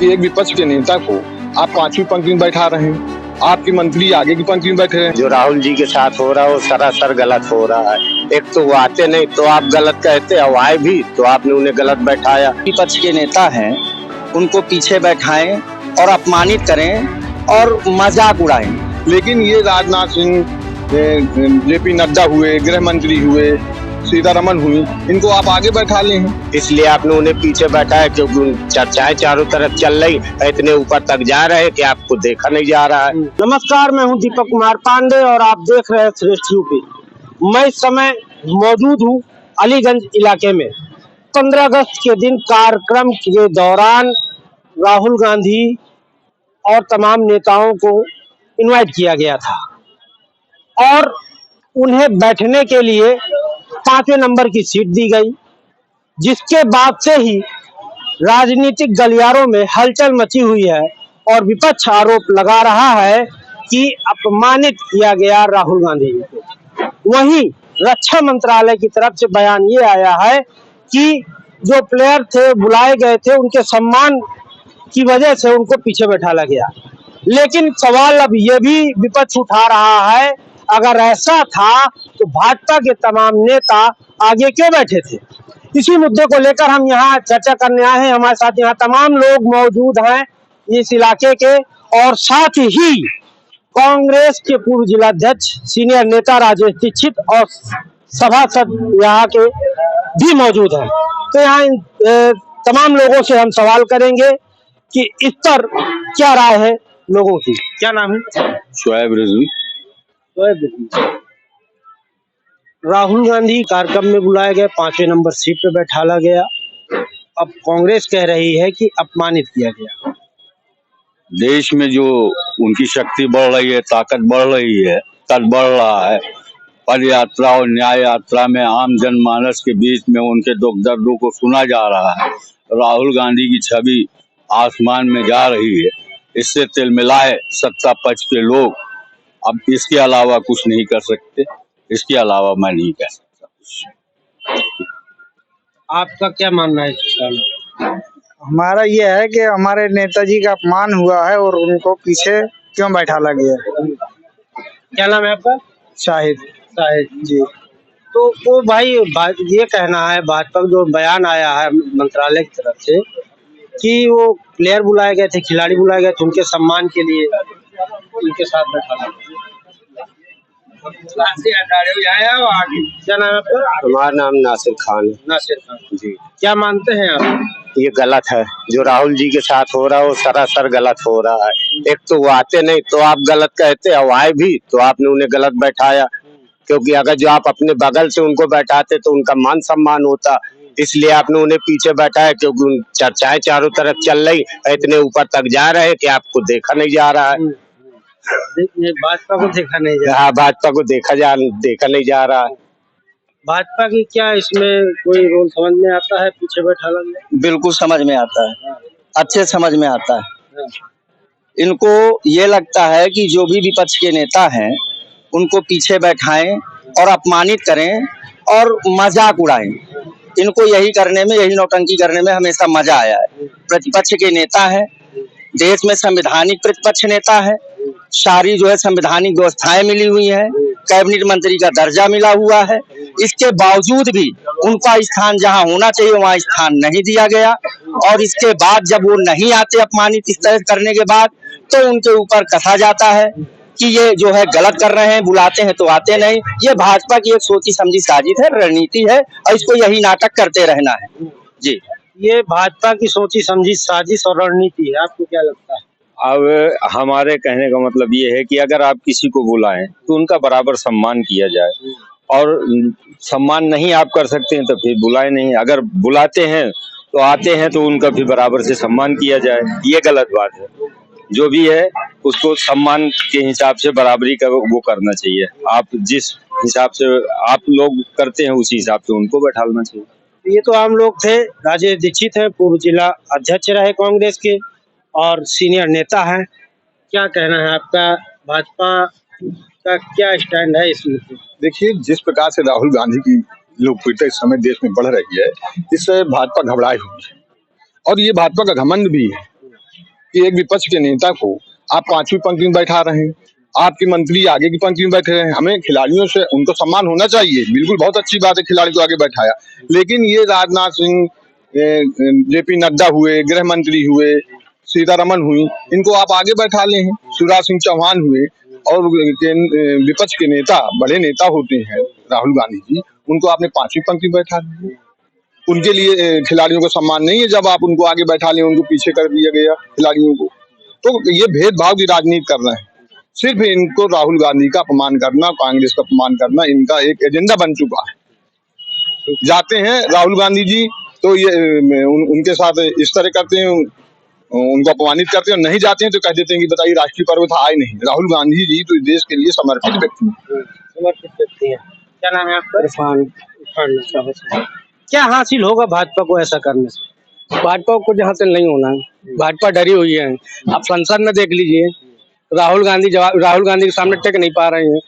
कि एक विपक्ष के नेता को आप पांचवी पंक्ति में बैठा रहे हैं, आपके मंत्री आगे की पंक्ति में बैठे हैं। जो राहुल जी के साथ हो रहा है वो सरासर गलत हो रहा है। एक तो वो आते नहीं तो आप गलत कहते, अब आए भी तो आपने उन्हें गलत बैठाया। विपक्ष के नेता हैं उनको पीछे बैठाएं और अपमानित करें और मजाक उड़ाएं। लेकिन ये राजनाथ सिंह, जेपी नड्डा हुए, गृह मंत्री हुए, सीतारमन हुई, इनको आप आगे बैठा ले हैं। इसलिए आपने उन्हें पीछे बैठाया क्योंकि चर्चाएं चारों तरफ चल रही, इतने ऊपर तक जा रहे हैं कि आपको देखा नहीं जा रहा है। नमस्कार, मैं हूं दीपक कुमार पांडे और आप देख रहे हैं श्रेष्ठ यूपी। मैं इस समय मौजूद हूं अलीगंज इलाके में। 15 अगस्त के दिन कार्यक्रम के दौरान राहुल गांधी और तमाम नेताओं को इनवाइट किया गया था और उन्हें बैठने के लिए 5वें नंबर की सीट दी गई, जिसके बाद से ही राजनीतिक गलियारों में हलचल मची हुई है और विपक्ष आरोप लगा रहा है कि अपमानित किया गया राहुल गांधी जी को। वहीं रक्षा मंत्रालय की तरफ से बयान ये आया है कि जो प्लेयर थे बुलाए गए थे उनके सम्मान की वजह से उनको पीछे बैठाला गया। लेकिन सवाल अब ये भी विपक्ष उठा रहा है, अगर ऐसा था तो भाजपा के तमाम नेता आगे क्यों बैठे थे। इसी मुद्दे को लेकर हम यहाँ चर्चा करने आए हैं। हमारे साथ यहाँ तमाम लोग मौजूद हैं इस इलाके के, और साथ ही कांग्रेस के पूर्व जिलाध्यक्ष सीनियर नेता राजेश दीक्षित और सभासद यहाँ के भी मौजूद हैं। तो यहाँ तमाम लोगों से हम सवाल करेंगे कि इस पर क्या राय है लोगों की। क्या नाम है? शोएब रिजवी। राहुल गांधी कार्यक्रम में बुलाए गए, 5वें नंबर सीट पे बैठाला गया। अब कांग्रेस कह रही है कि अपमानित किया गया। देश में जो उनकी शक्ति बढ़ रही है, ताकत बढ़ रही है, तल बढ़ रहा है। पद यात्रा और न्याय यात्रा में आम जनमानस के बीच में उनके दुख दर्दों को सुना जा रहा है। राहुल गांधी की छवि आसमान में जा रही है। इससे तिलमिलाए सत्ता पक्ष के लोग अब इसके अलावा कुछ नहीं कर सकते। इसके अलावा मैं नहीं कह सकता कुछ। आपका क्या मानना है इस बारे में? हमारा ये है कि हमारे नेताजी का अपमान हुआ है और उनको पीछे क्यों बैठाला गया। क्या नाम है आपका? शाहिद जी। तो वो भाई ये कहना है, भाजपा का जो बयान आया है मंत्रालय की तरफ से कि वो प्लेयर बुलाए गए थे, खिलाड़ी बुलाए गए थे, उनके सम्मान के लिए उनके साथ बैठाला। क्या नाम है आपका? हमारा नाम नासिर खान है। नासिर खान जी। क्या मानते हैं आप? ये गलत है। जो राहुल जी के साथ हो रहा है वो सरासर गलत हो रहा है। एक तो वो आते नहीं तो आप गलत कहते, अब आए भी तो आपने उन्हें गलत बैठाया। क्योंकि अगर जो आप अपने बगल से उनको बैठाते तो उनका मान सम्मान होता, इसलिए आपने उन्हें पीछे बैठाया क्योंकि चर्चाएं चारों तरफ चल रही, इतने ऊपर तक जा रहे हैं कि आपको देखा नहीं जा रहा है। भाजपा को देखा नहीं जा रहा। हाँ, भाजपा को देखा नहीं जा रहा है। भाजपा की क्या इसमें कोई रोल समझ में आता है पीछे बैठाला गया? बिल्कुल समझ में आता है, अच्छे समझ में आता है। इनको ये लगता है कि जो भी विपक्ष के नेता हैं उनको पीछे बैठाएं और अपमानित करें और मजाक उड़ाएं। इनको यही करने में, यही नौटंकी करने में हमेशा मजा आया है। प्रतिपक्ष के नेता है, देश में संवैधानिक प्रतिपक्ष नेता है, सारी जो है संवैधानिक व्यवस्थाएं मिली हुई है, कैबिनेट मंत्री का दर्जा मिला हुआ है। इसके बावजूद भी उनका स्थान जहां होना चाहिए वहां स्थान नहीं दिया गया। और इसके बाद जब वो नहीं आते अपमानित इस तरह करने के बाद, तो उनके ऊपर कसा जाता है कि ये जो है गलत कर रहे हैं, बुलाते हैं तो आते नहीं। ये भाजपा की एक सोची समझी साजिश है, रणनीति है और इसको यही नाटक करते रहना है। जी, ये भाजपा की सोची समझी साजिश और रणनीति है, आपको क्या लगता है? अब हमारे कहने का मतलब ये है कि अगर आप किसी को बुलाएं तो उनका बराबर सम्मान किया जाए, और सम्मान नहीं आप कर सकते हैं तो फिर बुलाए नहीं। अगर बुलाते हैं तो आते हैं तो उनका भी बराबर से सम्मान किया जाए। ये गलत बात है। जो भी है उसको सम्मान के हिसाब से बराबरी का वो करना चाहिए। आप जिस हिसाब से आप लोग करते हैं उसी हिसाब से उनको बैठाना चाहिए। ये तो आम लोग थे। राजेश दीक्षित है, पूर्व जिला अध्यक्ष रहे कांग्रेस के और सीनियर नेता हैं। क्या कहना है आपका? भाजपा का क्या स्टैंड है इस मुद्दे? देखिए, जिस प्रकार से राहुल गांधी की लोकप्रियता इस समय देश में बढ़ रही है, इससे भाजपा घबराई हुई है और ये भाजपा का घमंड भी है कि एक विपक्ष के नेता को आप पांचवी पंक्ति में बैठा रहे हैं, आपके मंत्री आगे की पंक्ति में बैठे हैं। हमें खिलाड़ियों से उनको सम्मान होना चाहिए, बिल्कुल बहुत अच्छी बात है, खिलाड़ी को आगे बैठाया। लेकिन ये राजनाथ सिंह, जेपी नड्डा हुए, गृह मंत्री हुए, सीतारमन हुई, इनको आप आगे बैठा ले हैं। शिवराज सिंह चौहान हुए, और विपक्ष के नेता, बड़े नेता होते हैं राहुल गांधी जी, उनको आपने पांचवी पंक्ति में बैठा दिया। उनके लिए खिलाड़ियों का सम्मान नहीं है जब आप उनको आगे बैठा लें, उनको पीछे कर दिया गया खिलाड़ियों को। तो ये भेदभाव की राजनीति कर रहे हैं। सिर्फ इनको राहुल गांधी का अपमान करना, कांग्रेस का अपमान करना इनका एक एजेंडा बन चुका है। जाते हैं राहुल गांधी जी तो ये उनके साथ इस तरह करते हैं, उनको अपमानित करते हैं, और नहीं जाते हैं तो कह देते हैं कि बताइए राष्ट्रीय पर्व था, आए नहीं। राहुल गांधी जी तो इस देश के लिए समर्पित व्यक्ति हैं। समर्पित व्यक्ति है। क्या नाम है आपका? इरफान। क्या हासिल होगा भाजपा को ऐसा करने से? भाजपा को कुछ हासिल नहीं होना है, भाजपा डरी हुई है। आप संसद में देख लीजिए, राहुल गांधी के सामने टिक नहीं पा रहे हैं,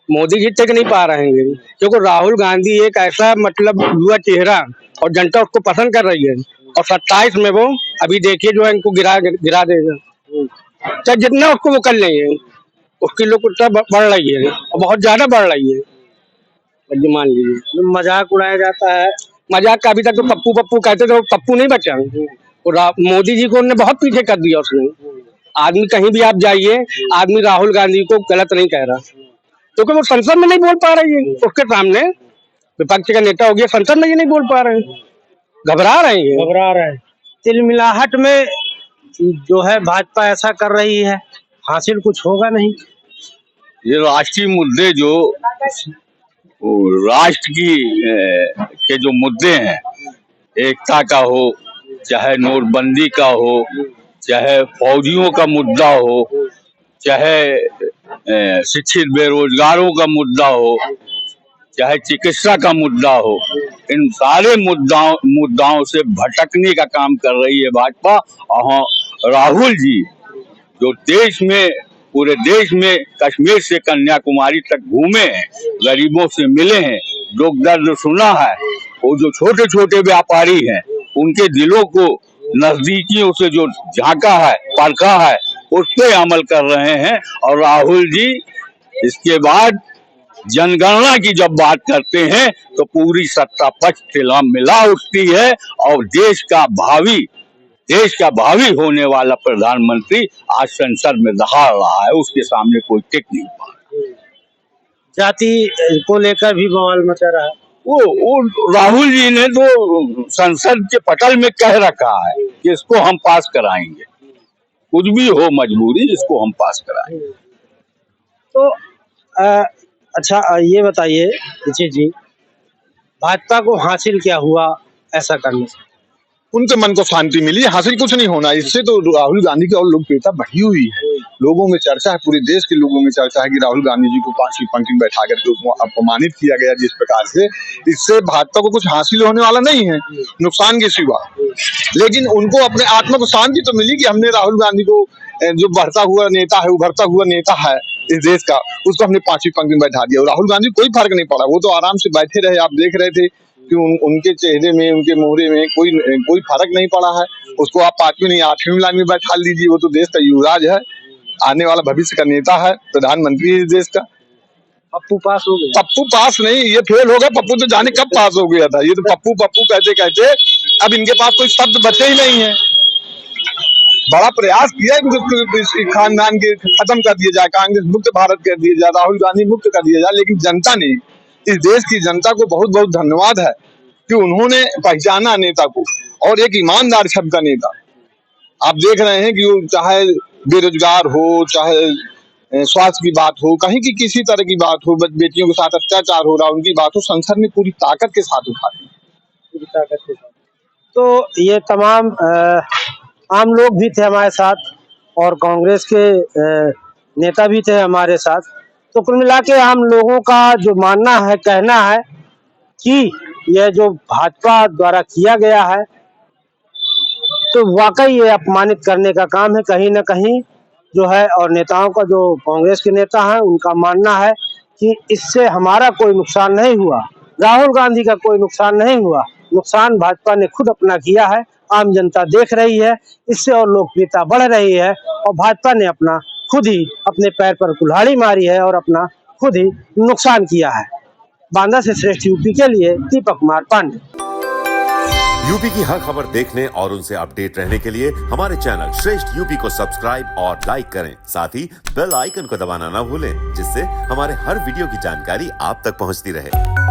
मोदी जी टिक नहीं पा रहे हैं, क्योंकि राहुल गांधी एक ऐसा मतलब युवा चेहरा और जनता उसको पसंद कर रही है। और 27 में वो अभी देखिए जो है इनको गिरा देगा, चाहे जितना उसको वो कर लेंगे, उसकी लोकप्रियता बढ़ रही है और बहुत ज्यादा बढ़ रही है। मान लीजिए मजाक उड़ाया जाता है। मजाक का अभी तक तो पप्पू कहते थे, वो पप्पू नहीं बचा। मोदी जी को उन्होंने बहुत पीछे कर दिया उसने। आदमी कहीं भी आप जाइए, आदमी राहुल गांधी को गलत नहीं कह रहा, क्योंकि वो संसद में नहीं बोल पा रही है। उसके सामने विपक्ष का नेता हो गया, संसद में ये नहीं बोल पा रहे हैं, घबरा रहे हैं। तिलमिलाहट में जो है भाजपा ऐसा कर रही है, हासिल कुछ होगा नहीं। ये राष्ट्रीय मुद्दे जो राष्ट्र के जो मुद्दे हैं, एकता का हो, चाहे नोटबंदी का हो, चाहे फौजियों का मुद्दा हो, चाहे शिक्षित बेरोजगारों का मुद्दा हो, चाहे चिकित्सा का मुद्दा हो, इन सारे मुद्दाओं से भटकने का काम कर रही है भाजपा। और राहुल जी जो पूरे देश में कश्मीर से कन्याकुमारी तक घूमे हैं, गरीबों से मिले हैं, दुख दर्द सुना है, वो जो छोटे छोटे व्यापारी हैं उनके दिलों को नजदीकियों से जो झांका है, परखा है, उस पे अमल कर रहे हैं। और राहुल जी इसके बाद जनगणना की जब बात करते हैं तो पूरी सत्ता पक्ष से मिला उठती है, और देश का भावी होने वाला प्रधानमंत्री आज संसद में दहाड़ रहा है, उसके सामने कोई टिक नहीं पा रहा। जाति को लेकर भी बवाल मचा रहा है। वो राहुल जी ने तो संसद के पटल में कह रखा है कि इसको हम पास कराएंगे, कुछ भी हो मजबूरी, इसको हम पास कराएंगे। तो अच्छा ये बताइए ऋषि जी, भाजपा को हासिल क्या हुआ ऐसा करने से? उनके मन को शांति मिली, हासिल कुछ नहीं होना। इससे तो राहुल गांधी की और लोकप्रियता बढ़ी हुई है। लोगों में चर्चा है, पूरे देश के लोगों में चर्चा है कि राहुल गांधी जी को पांचवी पंक्ति में बैठा करके अपमानित किया गया जिस प्रकार से, इससे भाजपा को कुछ हासिल होने वाला नहीं है, नुकसान के सिवा। लेकिन उनको अपने आत्मा को शांति तो मिली कि हमने राहुल गांधी को, जो बढ़ता हुआ नेता है, उभरता हुआ नेता है इस देश का, उसको हमने पांचवी पंक्ति में बैठा दिया। और राहुल गांधी कोई फर्क नहीं पड़ा, वो तो आराम से बैठे रहे। आप देख रहे थे कि उनके चेहरे में, उनके मोहरे में कोई फर्क नहीं पड़ा है। उसको आप पांचवी नहीं 8वीं लाइन में बैठा लीजिए, वो तो देश का युवराज है, आने वाला भविष्य का नेता है, प्रधानमंत्री है इस देश का। पप्पू पास हो गया? पप्पू पास नहीं, ये फेल हो गया। पप्पू तो जाने कब पास हो गया था। ये तो पप्पू कहते कहते अब इनके पास कोई शब्द बचे ही नहीं है। बड़ा प्रयास किया कि इस खानदान के खत्म कर दिया जाए, कांग्रेस मुक्त भारत कर दिया जाए, राहुल गांधी मुक्त कर दिया जाए, लेकिन जनता ने, इस देश की जनता को बहुत बहुत धन्यवाद है कि उन्होंने पहचाना नेता को, और एक ईमानदार छवि का नेता। आप देख रहे हैं कि वो चाहे बेरोजगार हो, चाहे स्वास्थ्य की बात हो, कहीं की किसी तरह की बात हो, बेटियों के साथ अत्याचार हो रहा, उनकी बात हो, संसद में पूरी ताकत के साथ उठाती है, पूरी ताकत के साथ। तो ये तमाम आम लोग भी थे हमारे साथ, और कांग्रेस के नेता भी थे हमारे साथ। तो कुल मिला के आम लोगों का जो मानना है, कहना है कि यह जो भाजपा द्वारा किया गया है, तो वाकई ये अपमानित करने का काम है कहीं ना कहीं जो है। और नेताओं का, जो कांग्रेस के नेता हैं, उनका मानना है कि इससे हमारा कोई नुकसान नहीं हुआ, राहुल गांधी का कोई नुकसान नहीं हुआ, नुकसान भाजपा ने खुद अपना किया है, आम जनता देख रही है, इससे और लोकप्रियता बढ़ रही है और भाजपा ने अपना खुद ही अपने पैर पर कुल्हाड़ी मारी है और अपना खुद ही नुकसान किया है। बांदा से श्रेष्ठ यूपी के लिए दीपक कुमार पांडे। यूपी की हर खबर देखने और उनसे अपडेट रहने के लिए हमारे चैनल श्रेष्ठ यूपी को सब्सक्राइब और लाइक करें। साथ ही बेल आइकन को दबाना ना भूलें, जिससे हमारे हर वीडियो की जानकारी आप तक पहुंचती रहे।